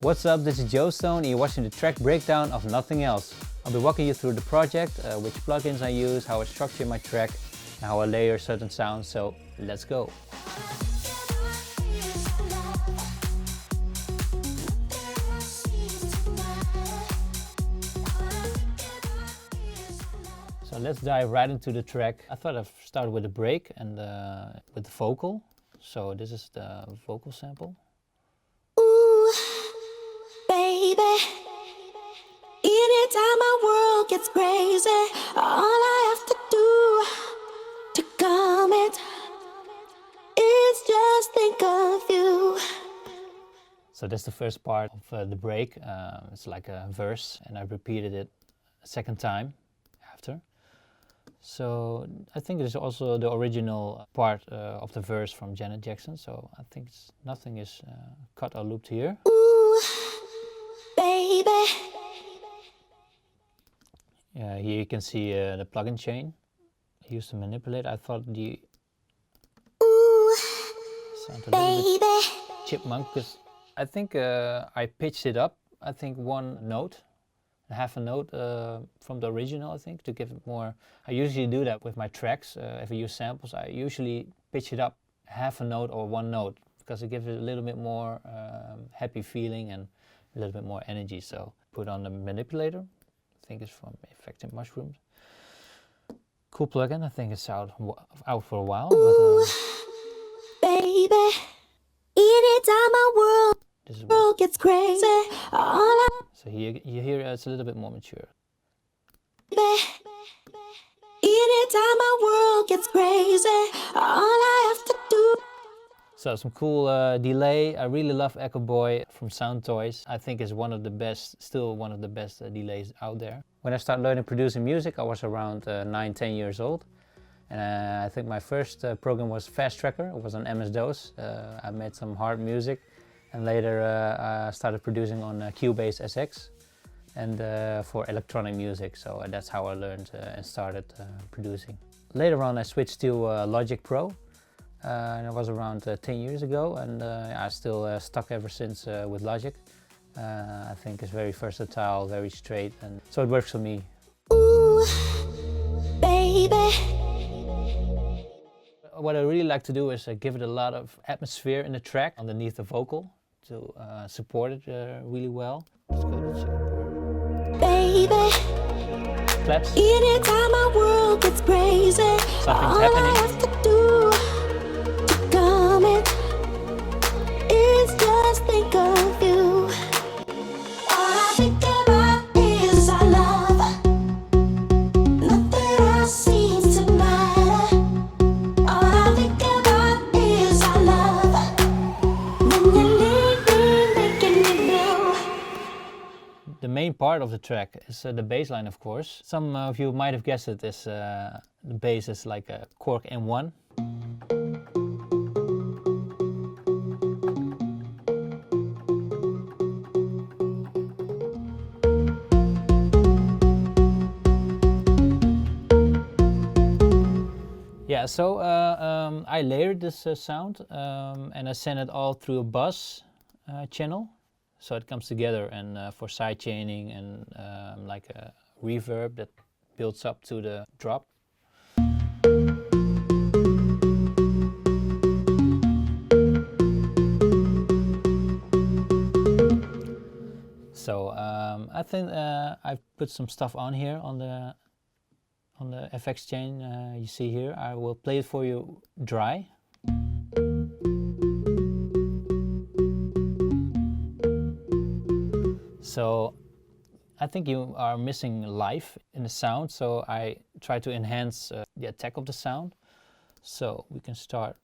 What's up, this is Joe Stone and you're watching the track breakdown of Nothing Else. I'll be walking you through the project, which plugins I use, how I structure my track, and how I layer certain sounds, so let's go. So let's dive right into the track. I thought I'd start with a break and with the vocal. So this is the vocal sample. Baby, anytime my world gets crazy, all I have to do to calm it is just think of you. So that's the first part of the break. It's like a verse and I repeated it a second time after. So I think it's also the original part of the verse from Janet Jackson. So I think nothing is cut or looped here. Ooh, baby. Here you can see the plugin chain I used to manipulate. I thought the sound a little bit chipmunk because I think I pitched it up. I think one note, half a note from the original. I think to give it more. I usually do that with my tracks. If I use samples, I usually pitch it up half a note or one note because it gives it a little bit more happy feeling and a little bit more energy. So put on the manipulator. I think it's from Effective Mushrooms. Cool plugin. I think it's out for a while. Baby, anytime my world gets crazy, so here you hear it's a little bit more mature. Anytime my world gets crazy, all I have to do. So some cool delay. I really love Echo Boy from Sound Toys. I think it's one of the best, still one of the best delays out there. When I started learning producing music, I was around 9-10 years old. And I think my first program was Fast Tracker. It was on MS-DOS. I made some hard music. And later I started producing on Cubase SX and for electronic music. So that's how I learned and started producing. Later on I switched to Logic Pro. And it was around 10 years ago, and I still stuck ever since with Logic. I think it's very versatile, very straight, and so it works for me. Ooh, baby. What I really like to do is give it a lot of atmosphere in the track underneath the vocal to support it really well. Let's go to the second part. Baby, claps. Anytime my world gets crazy, Something's all happening. I have to do to calm it is just think of you. All I think about is our love. Nothing else seems to matter. All I think about is our love. When you leave me, making me blue. The main part of the track is the bass line, of course. Some of you might have guessed it as the bass is like a Korg M1. Yeah, so I layered this sound and I sent it all through a bus channel. So it comes together and for side chaining and like a reverb that builds up to the drop. So I think I've put some stuff on here on the FX chain you see here. I will play it for you dry. So I think you are missing life in the sound, so I try to enhance the attack of the sound. So we can start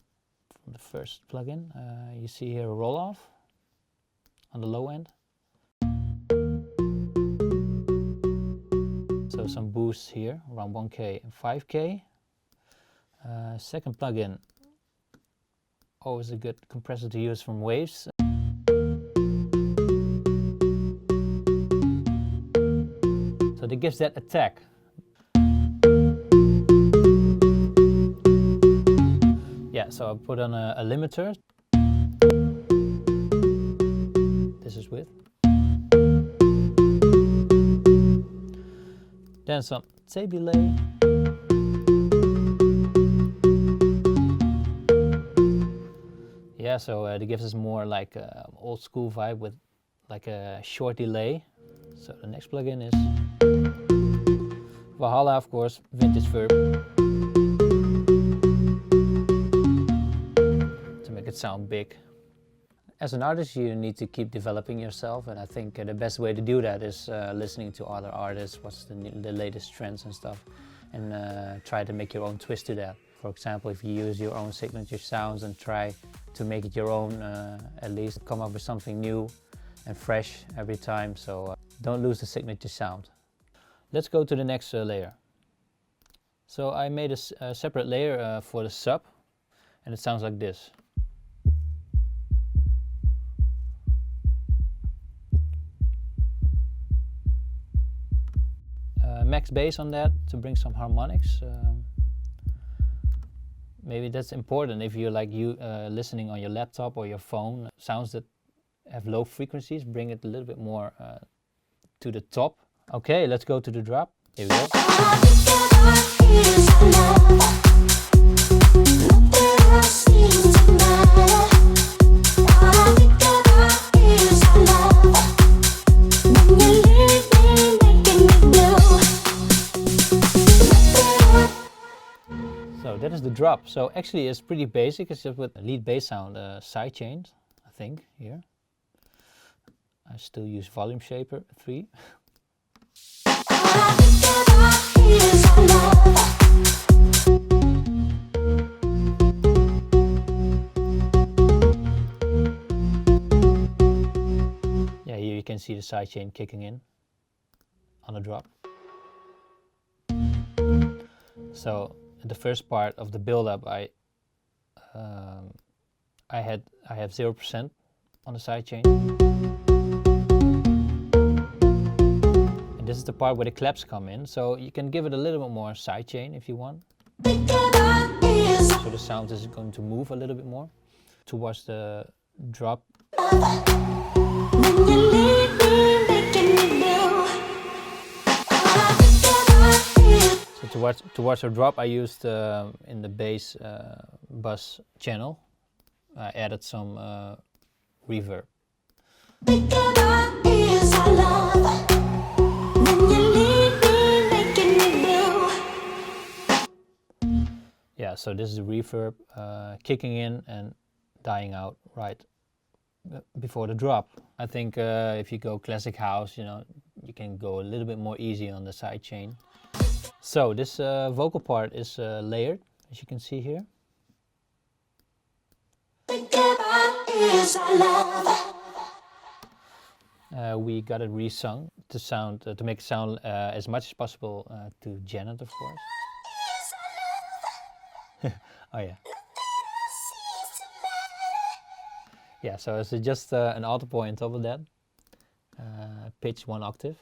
from the first plugin. You see here a roll off on the low end. So some boosts here around 1K and 5K. Second plugin, always a good compressor to use from Waves. So that gives that attack. Yeah, so I put on a limiter. This is with. Then some tape delay. Yeah, so it gives us more like old school vibe with like a short delay. So the next plugin is Valhalla, of course, vintage verb. To make it sound big. As an artist, you need to keep developing yourself, and I think the best way to do that is listening to other artists, what's the latest trends and stuff, and try to make your own twist to that. For example, if you use your own signature sounds and try to make it your own, at least come up with something new and fresh every time, so don't lose the signature sound. Let's go to the next layer. So I made a separate layer for the sub, and it sounds like this. Max bass on that to bring some harmonics. Maybe that's important if you're like listening on your laptop or your phone. Sounds that have low frequencies, bring it a little bit more to the top. Okay, let's go to the drop. Here we go. So that is the drop. So actually it's pretty basic. It's just with lead bass sound sidechained, I think, here. I still use volume shaper 3. Yeah, here you can see the sidechain kicking in on a drop. So the first part of the build-up, I have 0% on the sidechain. And this is the part where the claps come in, so you can give it a little bit more sidechain if you want. So the sound is going to move a little bit more towards the drop. So towards the drop, I used in the bass bus channel, I added some reverb. Yeah, so this is the reverb kicking in and dying out right before the drop. I think if you go classic house, you can go a little bit more easy on the sidechain. So this vocal part is layered, as you can see here. We got it resung to make it sound as much as possible to Janet, of course. Oh yeah. Yeah, so it's just an alto point on top of that. Pitch 1 octave.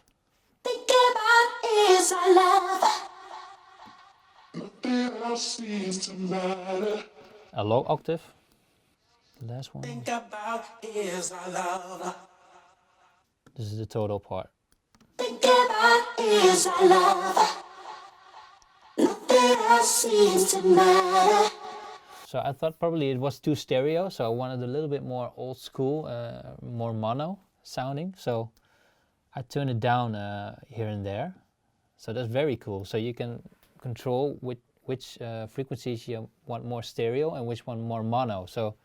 A low octave. The last one. This is the total part. So I thought probably it was too stereo, so I wanted a little bit more old school, more mono sounding. So I turned it down here and there. So that's very cool. So you can control which frequencies you want more stereo and which one more mono. So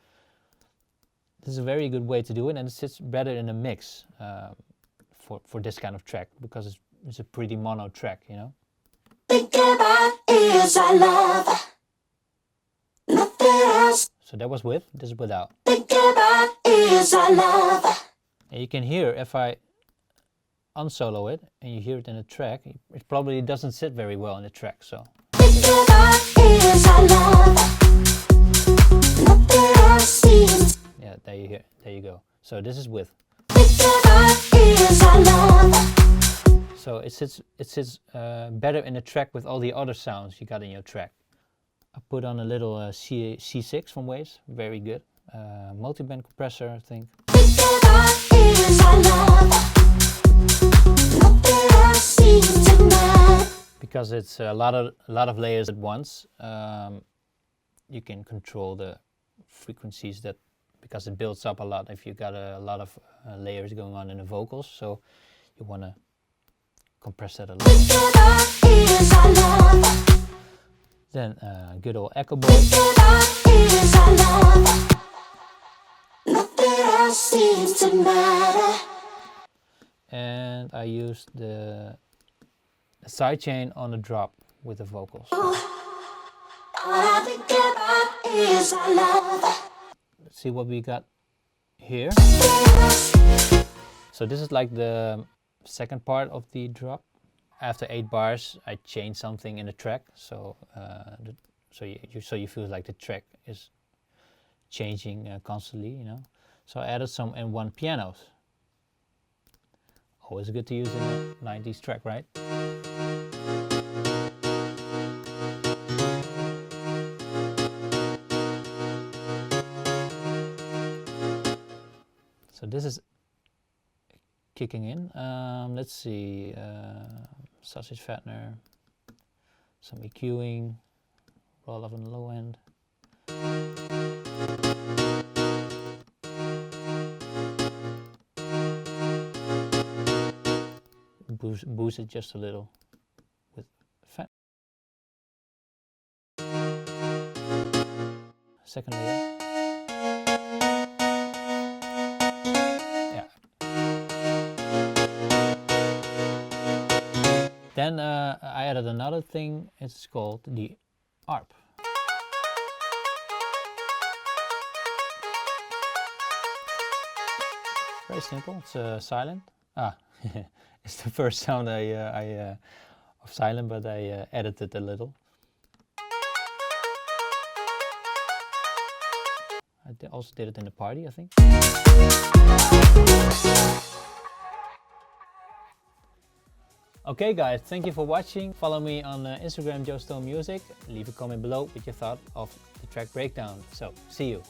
this is a very good way to do it, and it sits better in a mix for this kind of track, because it's a pretty mono track, Think about is our love. Nothing else. So that was with, this is without. Think about is our love. And you can hear if I unsolo it and you hear it in the track, it probably doesn't sit very well in the track. So think about is our love. Nothing else seems. Yeah, there you go. So this is with. Think about is our love. So it sits better in the track with all the other sounds you got in your track. I put on a little C6 from Waves, very good. Multi-band compressor, I think. Think about is our love. Nothing else seems to matter. because it's a lot of layers at once. You can control the frequencies that, because it builds up a lot if you got a lot of layers going on in the vocals. So you want to compress that a little. Then good old Echo Boy. And I used the sidechain on the drop with the vocals. Let's see what we got here. So this is like the second part of the drop. After 8 bars, I changed something in the track, so so you feel like the track is changing constantly, you know. So I added some N1 pianos. Always good to use in a 90s track, right? So this is kicking in. Let's see, sausage fattener, some EQing, roll up on the low end. Boost it just a little with fat. Second layer. Then I added another thing, it's called the ARP. Very simple, it's silent. It's the first sound of silent, but I edited a little. I also did it in the party, I think. Okay guys, thank you for watching. Follow me on Instagram, Joe Stone Music. Leave a comment below with your thought of the track breakdown. So, see you.